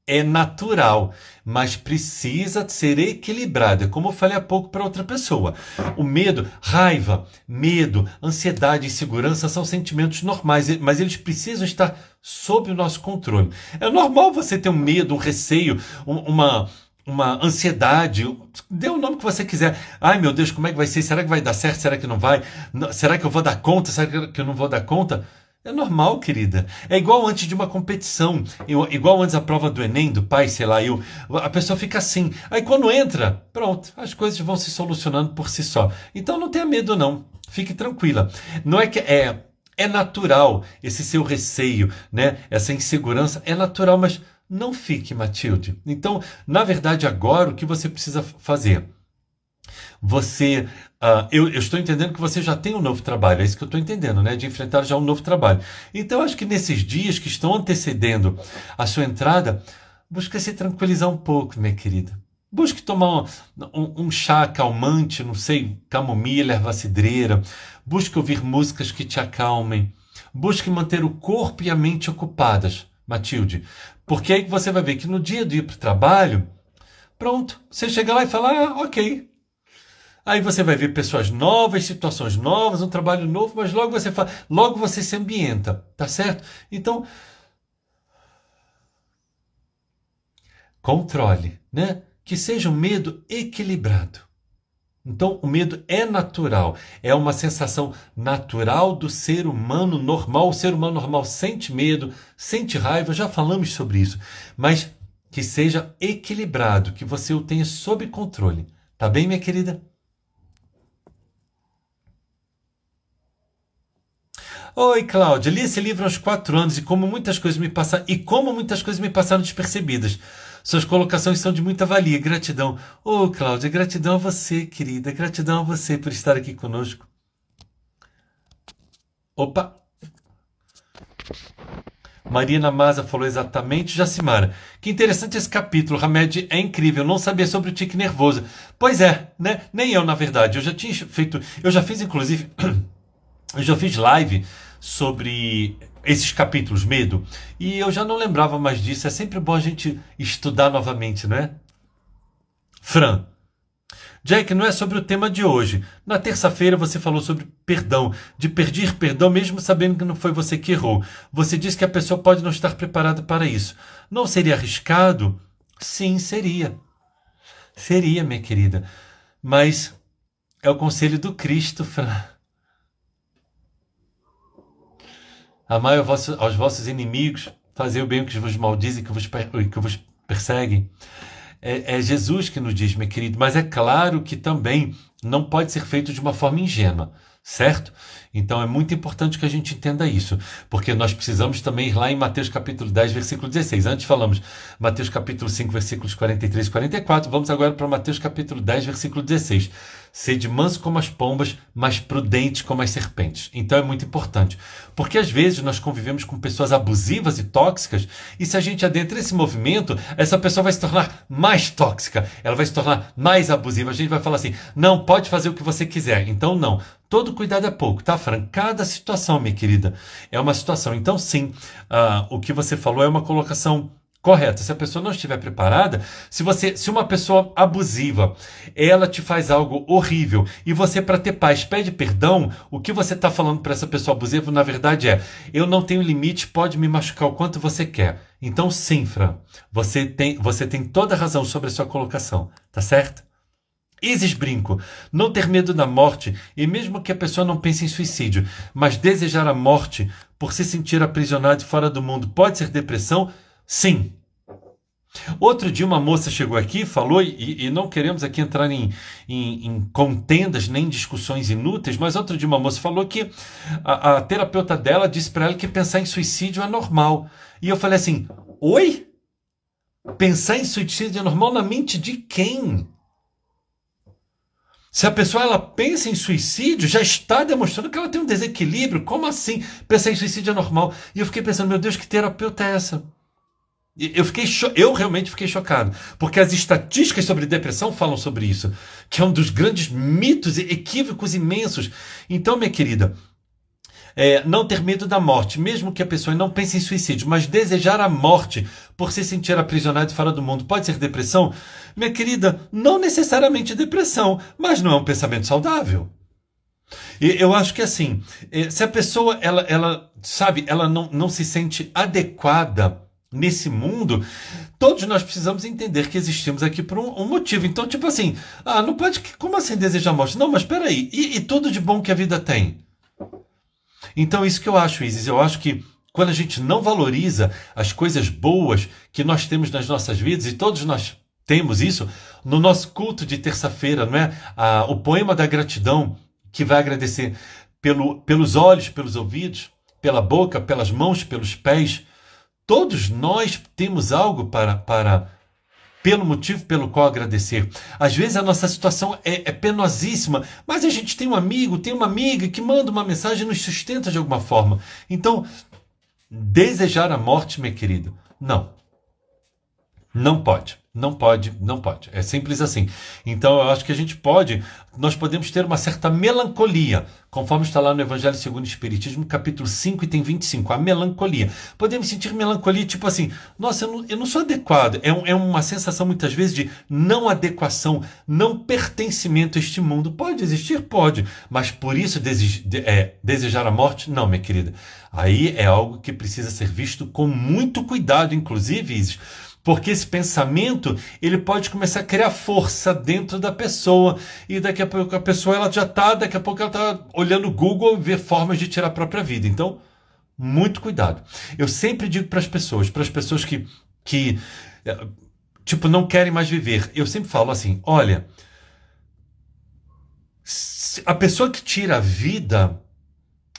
é natural, mas precisa ser equilibrado. É como eu falei há pouco para outra pessoa. O medo, raiva, medo, ansiedade e insegurança são sentimentos normais, mas eles precisam estar sob o nosso controle. É normal você ter um medo, um receio, uma ansiedade, dê o nome que você quiser. Ai, meu Deus, como é que vai ser? Será que vai dar certo? Será que não vai? Será que eu vou dar conta? Será que eu não vou dar conta? É normal, querida. É igual antes de uma competição, igual antes da prova do Enem, do pai, sei lá, a pessoa fica assim. Aí quando entra, pronto, as coisas vão se solucionando por si só. Então não tenha medo, não. Fique tranquila. Não é que é natural esse seu receio, né? Essa insegurança é natural, mas não fique, Matilde. Então, na verdade, agora o que você precisa fazer? Eu estou entendendo que você já tem um novo trabalho, é isso que eu estou entendendo, né? De enfrentar já um novo trabalho. Então, acho que nesses dias que estão antecedendo a sua entrada, busque se tranquilizar um pouco, minha querida. Busque tomar um chá calmante, não sei, camomila, erva cidreira. Busque ouvir músicas que te acalmem. Busque manter o corpo e a mente ocupadas, Matilde. Porque aí você vai ver que no dia de ir para o trabalho, pronto, você chega lá e fala, ok. Aí você vai ver pessoas novas, situações novas, um trabalho novo, mas logo você se ambienta, tá certo? Então, controle, né? Que seja um medo equilibrado. Então, o medo é natural, é uma sensação natural do ser humano normal. O ser humano normal sente medo, sente raiva, já falamos sobre isso, mas que seja equilibrado, que você o tenha sob controle. Tá bem, minha querida? Oi, Cláudia, li esse livro há uns 4 anos e como muitas coisas me passaram despercebidas. Suas colocações são de muita valia. Gratidão. Ô, Cláudia, gratidão a você, querida. Gratidão a você por estar aqui conosco. Opa! Marina Maza falou exatamente. Jacimara, que interessante esse capítulo. Hamed é incrível. Não sabia sobre o tique nervoso. Pois é, né? Nem eu, na verdade. Eu já fiz, inclusive... Eu já fiz live sobre esses capítulos, medo, e eu já não lembrava mais disso. É sempre bom a gente estudar novamente, não é? Fran. Jack, não é sobre o tema de hoje. Na terça-feira você falou sobre perdão, de pedir perdão mesmo sabendo que não foi você que errou. Você disse que a pessoa pode não estar preparada para isso. Não seria arriscado? Sim, seria. Seria, minha querida. Mas é o conselho do Cristo, Fran. Amai aos vossos inimigos, fazei o bem que vos maldizem, que vos perseguem. É Jesus que nos diz, meu querido, mas é claro que também não pode ser feito de uma forma ingênua, certo? Então é muito importante que a gente entenda isso, porque nós precisamos também ir lá em Mateus capítulo 10, versículo 16. Antes falamos Mateus capítulo 5, versículos 43 e 44, vamos agora para Mateus capítulo 10, versículo 16. Sede manso como as pombas, mas prudentes como as serpentes. Então é muito importante. Porque às vezes nós convivemos com pessoas abusivas e tóxicas, e se a gente adentra esse movimento, essa pessoa vai se tornar mais tóxica, ela vai se tornar mais abusiva. A gente vai falar assim, não, pode fazer o que você quiser. Então não. Todo cuidado é pouco, tá, Fran? Cada situação, minha querida, é uma situação. Então sim, o que você falou é uma colocação correta. Se a pessoa não estiver preparada, se uma pessoa abusiva, ela te faz algo horrível e você, para ter paz, pede perdão, o que você está falando para essa pessoa abusiva, na verdade eu não tenho limite, pode me machucar o quanto você quer. Então sim, Fran, você tem toda a razão sobre a sua colocação, tá certo? Isis Brinco, não ter medo da morte, e mesmo que a pessoa não pense em suicídio, mas desejar a morte por se sentir aprisionado fora do mundo, pode ser depressão? Sim. Outro dia uma moça chegou aqui, falou, e não queremos aqui entrar em contendas nem discussões inúteis, mas outro dia uma moça falou que a terapeuta dela disse para ela que pensar em suicídio é normal. E eu falei assim, Oi? Pensar em suicídio é normal na mente de quem? Se a pessoa ela pensa em suicídio, já está demonstrando que ela tem um desequilíbrio. Como assim? Pensar em suicídio é normal. E eu fiquei pensando, meu Deus, que terapeuta é essa? Eu realmente fiquei chocado, porque as estatísticas sobre depressão falam sobre isso, que é um dos grandes mitos e equívocos imensos. Então, minha querida, não ter medo da morte, mesmo que a pessoa não pense em suicídio, mas desejar a morte por se sentir aprisionado e fora do mundo, pode ser depressão? Minha querida, não necessariamente depressão, mas não é um pensamento saudável. E eu acho que assim, se a pessoa ela não se sente adequada nesse mundo, todos nós precisamos entender que existimos aqui por um motivo. Então, tipo assim, não pode, como assim desejar morte? Não, mas peraí, e tudo de bom que a vida tem? Então, isso que eu acho, Isis, eu acho que quando a gente não valoriza as coisas boas que nós temos nas nossas vidas, e todos nós temos isso, no nosso culto de terça-feira, não é? O poema da gratidão, que vai agradecer pelos olhos, pelos ouvidos, pela boca, pelas mãos, pelos pés. Todos nós temos algo pelo motivo pelo qual agradecer. Às vezes a nossa situação é penosíssima, mas a gente tem um amigo, tem uma amiga que manda uma mensagem e nos sustenta de alguma forma. Então, desejar a morte, minha querida, não. Não pode. Não pode, não pode. É simples assim. Então, eu acho que nós podemos ter uma certa melancolia, conforme está lá no Evangelho segundo o Espiritismo, capítulo 5, item 25, a melancolia. Podemos sentir melancolia, tipo assim, nossa, eu não sou adequado. É uma sensação, muitas vezes, de não adequação, não pertencimento a este mundo. Pode existir? Pode. Mas por isso desejar a morte? Não, minha querida. Aí é algo que precisa ser visto com muito cuidado, inclusive, Isis, porque esse pensamento, ele pode começar a criar força dentro da pessoa. E daqui a pouco a pessoa daqui a pouco ela está olhando o Google e vê formas de tirar a própria vida. Então, muito cuidado. Eu sempre digo para as pessoas que tipo, não querem mais viver. Eu sempre falo assim, olha, a pessoa que tira a vida,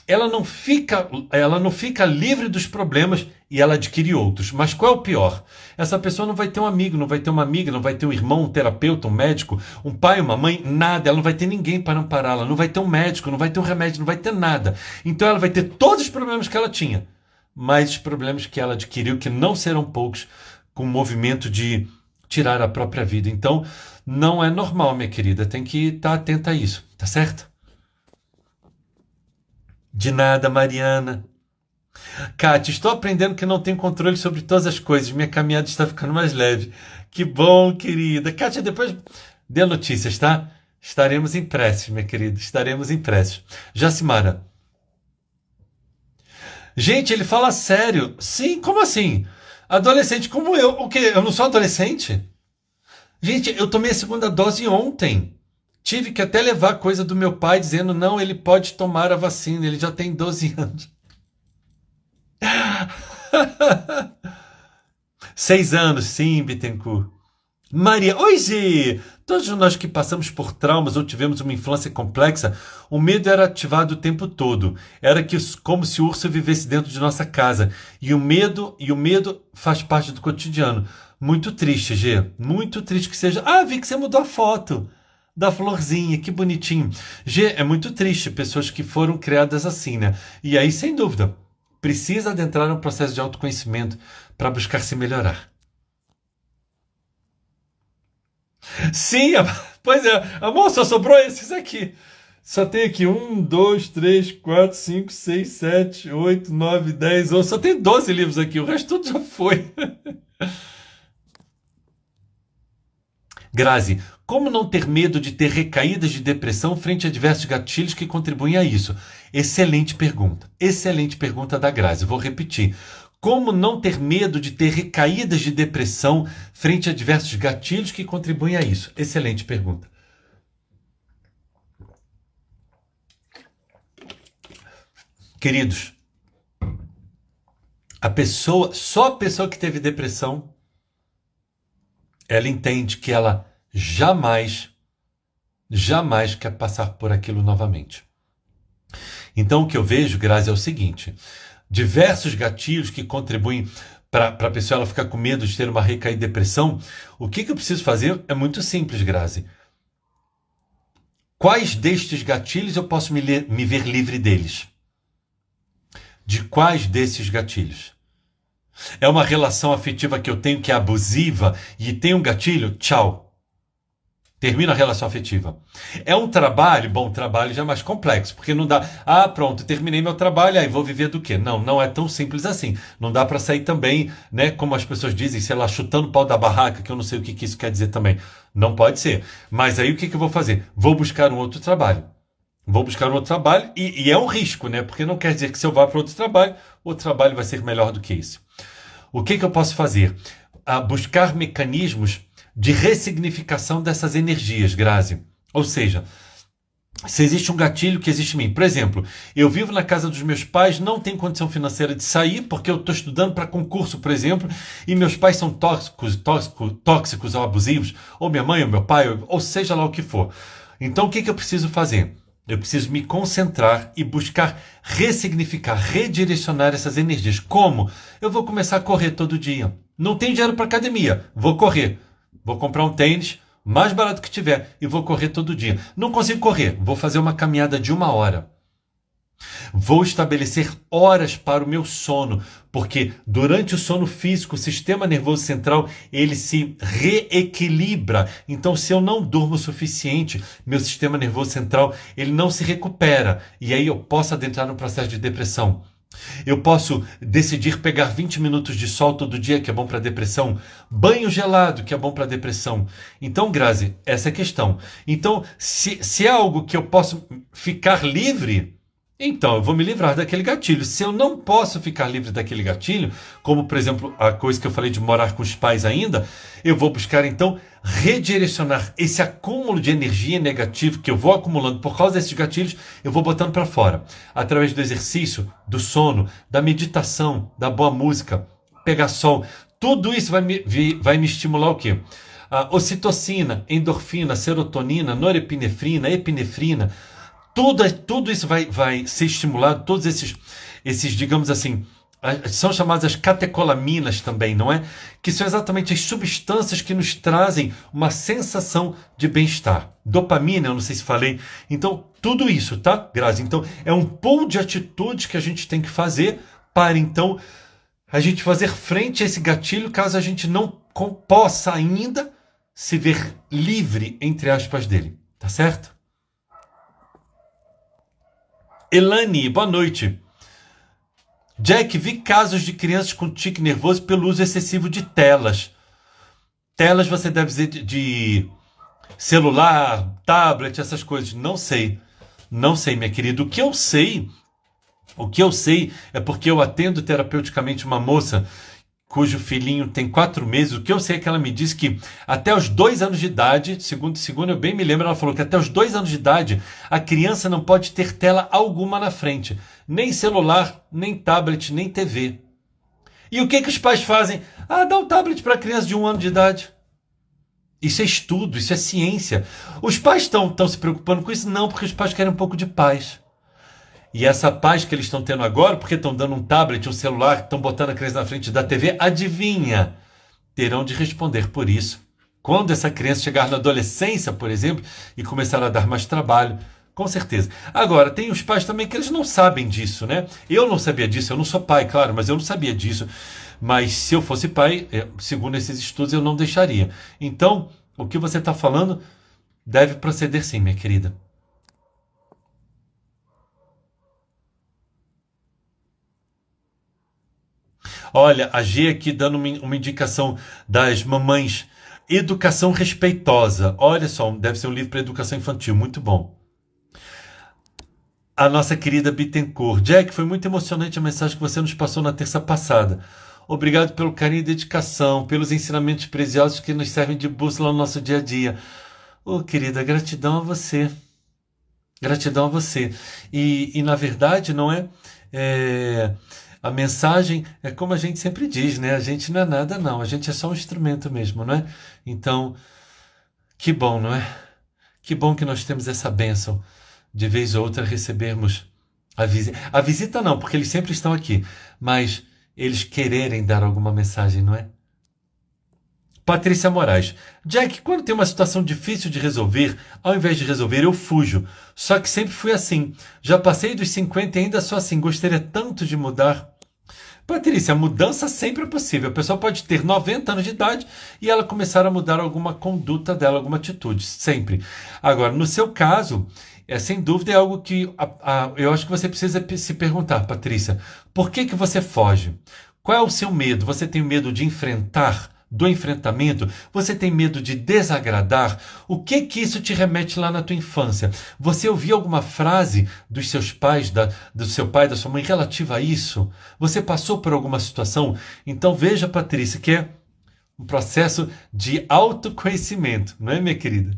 ela não fica livre dos problemas e ela adquire outros. Mas qual é o pior? Essa pessoa não vai ter um amigo, não vai ter uma amiga, não vai ter um irmão, um terapeuta, um médico, um pai, uma mãe, nada. Ela não vai ter ninguém para ampará-la, não vai ter um médico, não vai ter um remédio, não vai ter nada. Então ela vai ter todos os problemas que ela tinha, mas os problemas que ela adquiriu, que não serão poucos, com o movimento de tirar a própria vida. Então, não é normal, minha querida. Tem que estar atenta a isso, tá certo? De nada, Mariana. Kátia, estou aprendendo que não tenho controle sobre todas as coisas. Minha caminhada está ficando mais leve. Que bom, querida. Kátia, depois dê notícias, tá? Estaremos impressos, minha querida. Estaremos impressos. Jacimara. Gente, ele fala sério. Sim, como assim? Adolescente como eu. O quê? Eu não sou adolescente? Gente, eu tomei a segunda dose ontem. Tive que até levar coisa do meu pai dizendo, não, ele pode tomar a vacina, ele já tem 12 anos. 6 anos, sim, Bittencourt. Maria, oi, Gê! Todos nós que passamos por traumas ou tivemos uma infância complexa, o medo era ativado o tempo todo. Era como se o urso vivesse dentro de nossa casa. E o medo faz parte do cotidiano. Muito triste, Gê. Muito triste que seja. Vi que você mudou a foto da florzinha, que bonitinho. Gê, é muito triste pessoas que foram criadas assim, né? E aí, sem dúvida, precisa adentrar um processo de autoconhecimento para buscar se melhorar. Sim, pois é. Amor, só sobrou esses aqui. Só tem aqui 1, 2, 3, 4, 5, 6, 7, 8, 9, 10, 11. Só tem 12 livros aqui. O resto tudo já foi. Grazi, como não ter medo de ter recaídas de depressão frente a diversos gatilhos que contribuem a isso? Excelente pergunta. Excelente pergunta da Grazi. Vou repetir. Como não ter medo de ter recaídas de depressão frente a diversos gatilhos que contribuem a isso? Excelente pergunta. Queridos, só a pessoa que teve depressão, ela entende que ela jamais quer passar por aquilo novamente. Então, o que eu vejo, Grazi, é o seguinte: diversos gatilhos que contribuem para a pessoa ela ficar com medo de ter uma recaída de depressão, o que eu preciso fazer é muito simples, Grazi. Quais destes gatilhos eu posso me ver livre deles? De quais desses gatilhos? É uma relação afetiva que eu tenho que é abusiva e tem um gatilho? Tchau. Termina a relação afetiva. É um trabalho? Bom, o trabalho já é mais complexo, porque não dá, pronto, terminei meu trabalho, aí vou viver do quê? Não é tão simples assim. Não dá para sair também, né, como as pessoas dizem, sei lá, chutando o pau da barraca, que eu não sei o que isso quer dizer também. Não pode ser. Mas aí o que eu vou fazer? Vou buscar um outro trabalho. Vou buscar um outro trabalho e é um risco, né? Porque não quer dizer que se eu vá para outro trabalho, o trabalho vai ser melhor do que isso. O que eu posso fazer? Buscar mecanismos de ressignificação dessas energias, Grazi. Ou seja, se existe um gatilho que existe em mim. Por exemplo, eu vivo na casa dos meus pais, não tenho condição financeira de sair, porque eu estou estudando para concurso, por exemplo, e meus pais são tóxicos ou abusivos, ou minha mãe, ou meu pai, ou seja lá o que for. Então, o que eu preciso fazer? Eu preciso me concentrar e buscar ressignificar, redirecionar essas energias. Como? Eu vou começar a correr todo dia. Não tenho dinheiro para academia, vou correr. Vou comprar um tênis, mais barato que tiver, e vou correr todo dia. Não consigo correr, vou fazer uma caminhada de 1 hora. Vou estabelecer horas para o meu sono, porque durante o sono físico, o sistema nervoso central, ele se reequilibra. Então, se eu não durmo o suficiente, meu sistema nervoso central, ele não se recupera. E aí eu posso adentrar no processo de depressão. Eu posso decidir pegar 20 minutos de sol todo dia, que é bom para depressão. Banho gelado, que é bom para depressão. Então, Grazi, essa é a questão. Então, se é algo que eu posso ficar livre, então eu vou me livrar daquele gatilho. Se eu não posso ficar livre daquele gatilho, como, por exemplo, a coisa que eu falei de morar com os pais ainda, eu vou buscar, então, redirecionar esse acúmulo de energia negativa que eu vou acumulando por causa desses gatilhos, eu vou botando para fora. Através do exercício, do sono, da meditação, da boa música, pegar sol. Tudo isso vai me estimular o quê? Ocitocina, endorfina, serotonina, norepinefrina, epinefrina. Tudo isso vai ser estimulado, todos esses, digamos assim, são chamadas as catecolaminas também, não é? Que são exatamente as substâncias que nos trazem uma sensação de bem-estar. Dopamina, eu não sei se falei. Então, tudo isso, tá, Grazi? Então, é um pool de atitudes que a gente tem que fazer para, então, a gente fazer frente a esse gatilho, caso a gente não possa ainda se ver livre, entre aspas, dele. Tá certo? Elane, boa noite. Jack, vi casos de crianças com tique nervoso pelo uso excessivo de telas. Telas você deve dizer de celular, tablet, essas coisas. Não sei, minha querida. O que eu sei é porque eu atendo terapeuticamente uma moça cujo filhinho tem 4 meses. O que eu sei é que ela me disse que até os 2 anos de idade, segundo eu bem me lembro, ela falou que até os 2 anos de idade a criança não pode ter tela alguma na frente. Nem celular, nem tablet, nem TV. E o que os pais fazem? Dá um tablet para a criança de 1 ano de idade. Isso é estudo, isso é ciência. Os pais estão se preocupando com isso? Não, porque os pais querem um pouco de paz. E essa paz que eles estão tendo agora, porque estão dando um tablet, um celular, estão botando a criança na frente da TV, adivinha? Terão de responder por isso. Quando essa criança chegar na adolescência, por exemplo, e começar a dar mais trabalho, com certeza. Agora, tem os pais também que eles não sabem disso, né? Eu não sabia disso, eu não sou pai, claro, mas eu não sabia disso. Mas se eu fosse pai, segundo esses estudos, eu não deixaria. Então, o que você está falando deve proceder sim, minha querida. Olha, a G aqui dando uma indicação das mamães. Educação respeitosa. Olha só, deve ser um livro para educação infantil. Muito bom. A nossa querida Bittencourt. Jack, foi muito emocionante a mensagem que você nos passou na terça passada. Obrigado pelo carinho e dedicação, pelos ensinamentos preciosos que nos servem de bússola no nosso dia a dia. Querida, gratidão a você. Gratidão a você. E na verdade, não é... A mensagem é como a gente sempre diz, né? A gente não é nada, não. A gente é só um instrumento mesmo, não é? Então, que bom, não é? Que bom que nós temos essa bênção de vez ou outra recebermos a visita. A visita não, porque eles sempre estão aqui. Mas eles quererem dar alguma mensagem, não é? Patrícia Moraes. Jack, quando tem uma situação difícil de resolver, ao invés de resolver, eu fujo. Só que sempre fui assim. Já passei dos 50 e ainda sou assim. Gostaria tanto de mudar. Patrícia, a mudança sempre é possível. A pessoa pode ter 90 anos de idade e ela começar a mudar alguma conduta dela, alguma atitude. Sempre. Agora, no seu caso, sem dúvida é algo que eu acho que você precisa se perguntar, Patrícia. Por que que você foge? Qual é o seu medo? Você tem medo de enfrentar? Do enfrentamento, você tem medo de desagradar? O que que isso te remete lá na tua infância? Você ouviu alguma frase dos seus pais, do seu pai, da sua mãe relativa a isso? Você passou por alguma situação? Então veja, Patrícia, que é um processo de autoconhecimento, não é, minha querida?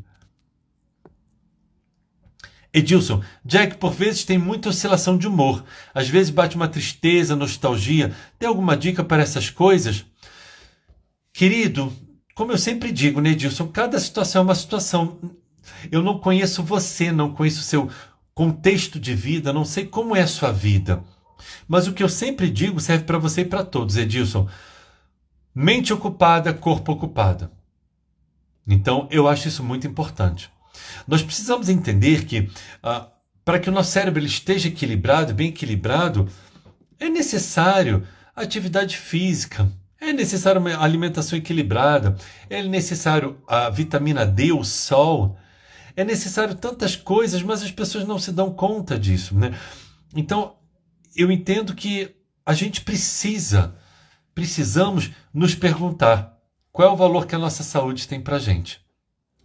Edilson, Jack, por vezes tem muita oscilação de humor. Às vezes bate uma tristeza, nostalgia. Tem alguma dica para essas coisas? Querido, como eu sempre digo, né, Edilson, cada situação é uma situação. Eu não conheço você, não conheço o seu contexto de vida, não sei como é a sua vida. Mas o que eu sempre digo serve para você e para todos, Edilson. Mente ocupada, corpo ocupado. Então, eu acho isso muito importante. Nós precisamos entender que, para que o nosso cérebro ele esteja equilibrado, bem equilibrado, é necessário atividade física. É necessário uma alimentação equilibrada, é necessário a vitamina D, o sol, é necessário tantas coisas, mas as pessoas não se dão conta disso, né? Então, eu entendo que a gente precisamos nos perguntar qual é o valor que a nossa saúde tem pra gente.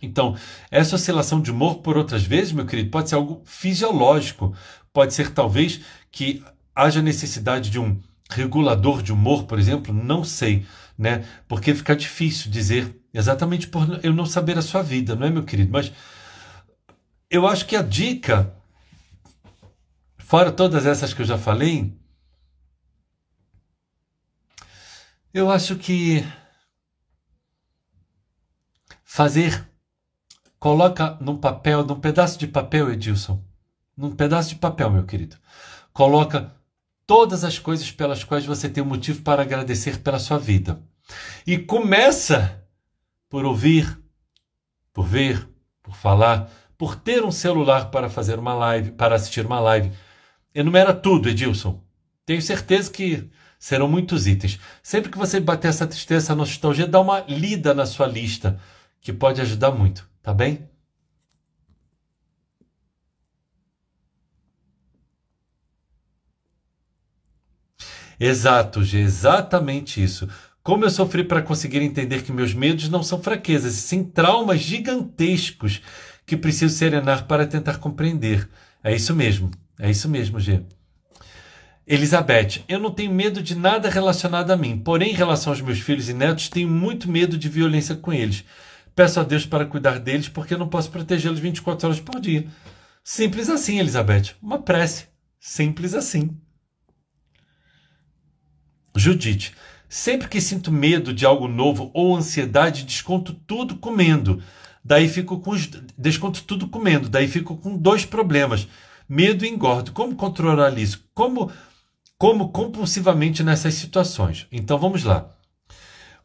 Então, essa oscilação de humor, por outras vezes, meu querido, pode ser algo fisiológico, pode ser talvez que haja necessidade de um regulador de humor, por exemplo, não sei, né? Porque fica difícil dizer exatamente por eu não saber a sua vida, não é, meu querido? Mas eu acho que a dica, fora todas essas que eu já falei, eu acho que coloca num pedaço de papel, Edilson, num pedaço de papel, meu querido, coloca todas as coisas pelas quais você tem um motivo para agradecer pela sua vida. E começa por ouvir, por ver, por falar, por ter um celular para fazer uma live, para assistir uma live. Enumera tudo, Edilson. Tenho certeza que serão muitos itens. Sempre que você bater essa tristeza, essa nostalgia, dá uma lida na sua lista, que pode ajudar muito, tá bem? Exato, Gê, exatamente isso. Como eu sofri para conseguir entender que meus medos não são fraquezas, e sim traumas gigantescos que preciso serenar para tentar compreender. É isso mesmo, Gê. Elizabeth, eu não tenho medo de nada relacionado a mim, porém, em relação aos meus filhos e netos, tenho muito medo de violência com eles. Peço a Deus para cuidar deles, porque eu não posso protegê-los 24 horas por dia. Simples assim, Elizabeth. Uma prece. Simples assim. Judite, sempre que sinto medo de algo novo ou ansiedade, desconto tudo comendo. Desconto tudo comendo. Daí fico com dois problemas: medo e engordo. Como controlar isso? Como compulsivamente nessas situações? Então vamos lá.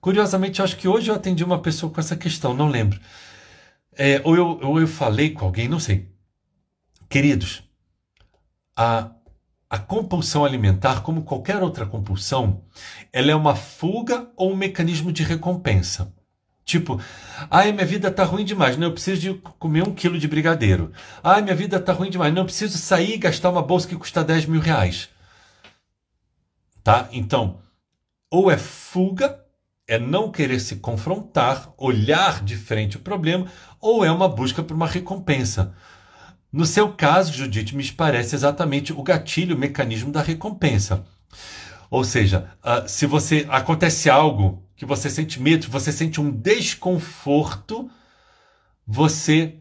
Curiosamente, eu acho que hoje eu atendi uma pessoa com essa questão, não lembro. Ou eu falei com alguém, não sei. Queridos, a compulsão alimentar, como qualquer outra compulsão, ela é uma fuga ou um mecanismo de recompensa. Tipo, ai, minha vida tá ruim demais, não, eu preciso de comer 1 quilo de brigadeiro. Ai, minha vida tá ruim demais, não, eu preciso sair e gastar uma bolsa que custa 10 mil reais. Tá? Então, ou é fuga, é não querer se confrontar, olhar de frente o problema, ou é uma busca por uma recompensa. No seu caso, Judite, me parece exatamente o gatilho, o mecanismo da recompensa. Ou seja, se você acontece algo que você sente medo, você sente um desconforto, você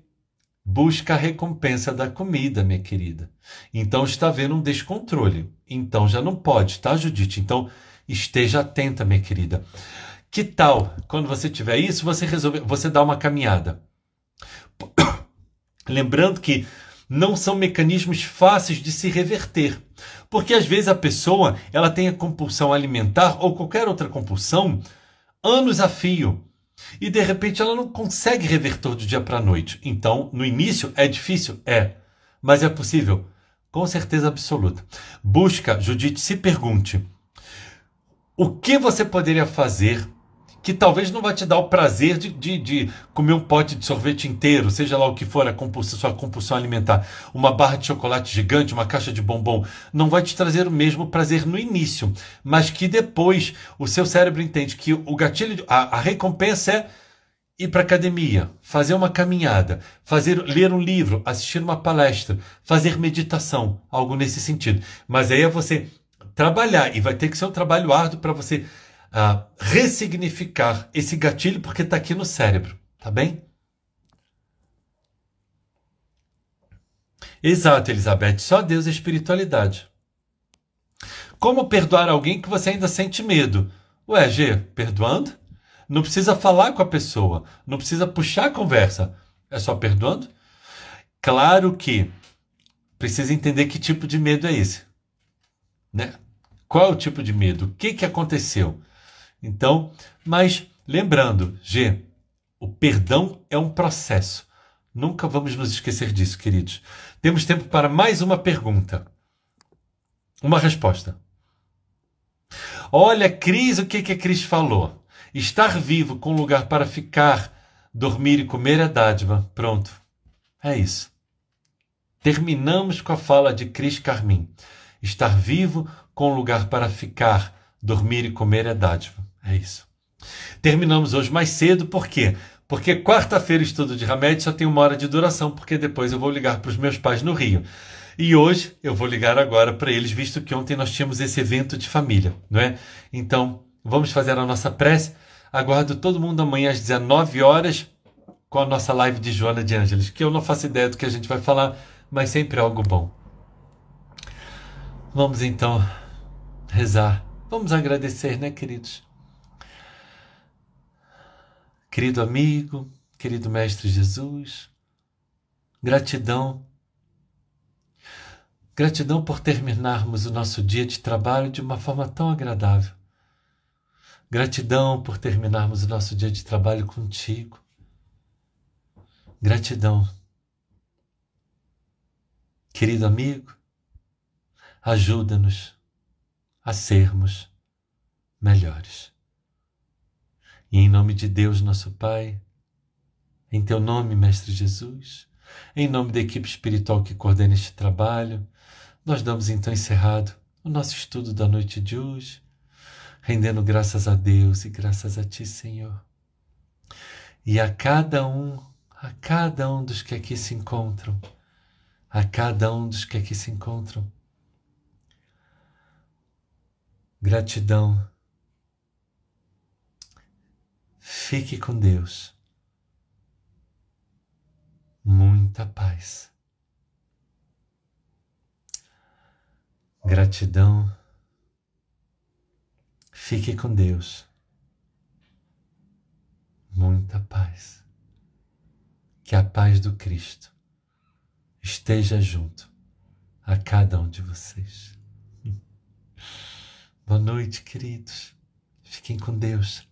busca a recompensa da comida, minha querida. Então está havendo um descontrole. Então já não pode, tá, Judite? Então esteja atenta, minha querida. Que tal, quando você tiver isso, você dá uma caminhada? Lembrando que não são mecanismos fáceis de se reverter. Porque às vezes a pessoa ela tem a compulsão alimentar ou qualquer outra compulsão anos a fio. E de repente ela não consegue reverter do dia para a noite. Então, no início é difícil? É. Mas é possível? Com certeza absoluta. Busca, Judite, se pergunte. O que você poderia fazer que talvez não vai te dar o prazer de comer um pote de sorvete inteiro, seja lá o que for sua compulsão alimentar, uma barra de chocolate gigante, uma caixa de bombom, não vai te trazer o mesmo prazer no início, mas que depois o seu cérebro entende que o gatilho, a recompensa é ir para a academia, fazer uma caminhada, ler um livro, assistir uma palestra, fazer meditação, algo nesse sentido. Mas aí é você trabalhar, e vai ter que ser um trabalho árduo para você ressignificar esse gatilho, porque está aqui no cérebro, tá bem? Exato, Elizabeth, só Deus é espiritualidade. Como perdoar alguém que você ainda sente medo? Ué, G, perdoando? Não precisa falar com a pessoa, não precisa puxar a conversa, é só perdoando? Claro que precisa entender que tipo de medo é esse, né? Qual é o tipo de medo? O que aconteceu? Então, mas lembrando, G, o perdão é um processo. Nunca vamos nos esquecer disso, queridos. Temos tempo para mais uma pergunta. Uma resposta. Olha, Cris, o que a Cris falou? Estar vivo com lugar para ficar, dormir e comer é dádiva. Pronto. É isso. Terminamos com a fala de Cris Carmin. Estar vivo com lugar para ficar, dormir e comer é dádiva. É isso. Terminamos hoje mais cedo, por quê? Porque quarta-feira estudo de remédio só tem 1 hora de duração, porque depois eu vou ligar para os meus pais no Rio. E hoje eu vou ligar agora para eles, visto que ontem nós tínhamos esse evento de família, não é? Então, vamos fazer a nossa prece. Aguardo todo mundo amanhã às 19 horas com a nossa live de Joana de Ângeles, que eu não faço ideia do que a gente vai falar, mas sempre é algo bom. Vamos então rezar. Vamos agradecer, né, queridos? Querido amigo, querido Mestre Jesus, gratidão. Gratidão por terminarmos o nosso dia de trabalho de uma forma tão agradável. Gratidão por terminarmos o nosso dia de trabalho contigo. Gratidão. Querido amigo, ajuda-nos a sermos melhores. E em nome de Deus, nosso Pai, em teu nome, Mestre Jesus, em nome da equipe espiritual que coordena este trabalho, nós damos então encerrado o nosso estudo da noite de hoje, rendendo graças a Deus e graças a Ti, Senhor. E a cada um dos que aqui se encontram, gratidão. Fique com Deus. Muita paz. Gratidão. Fique com Deus. Muita paz. Que a paz do Cristo esteja junto a cada um de vocês. Boa noite, queridos. Fiquem com Deus.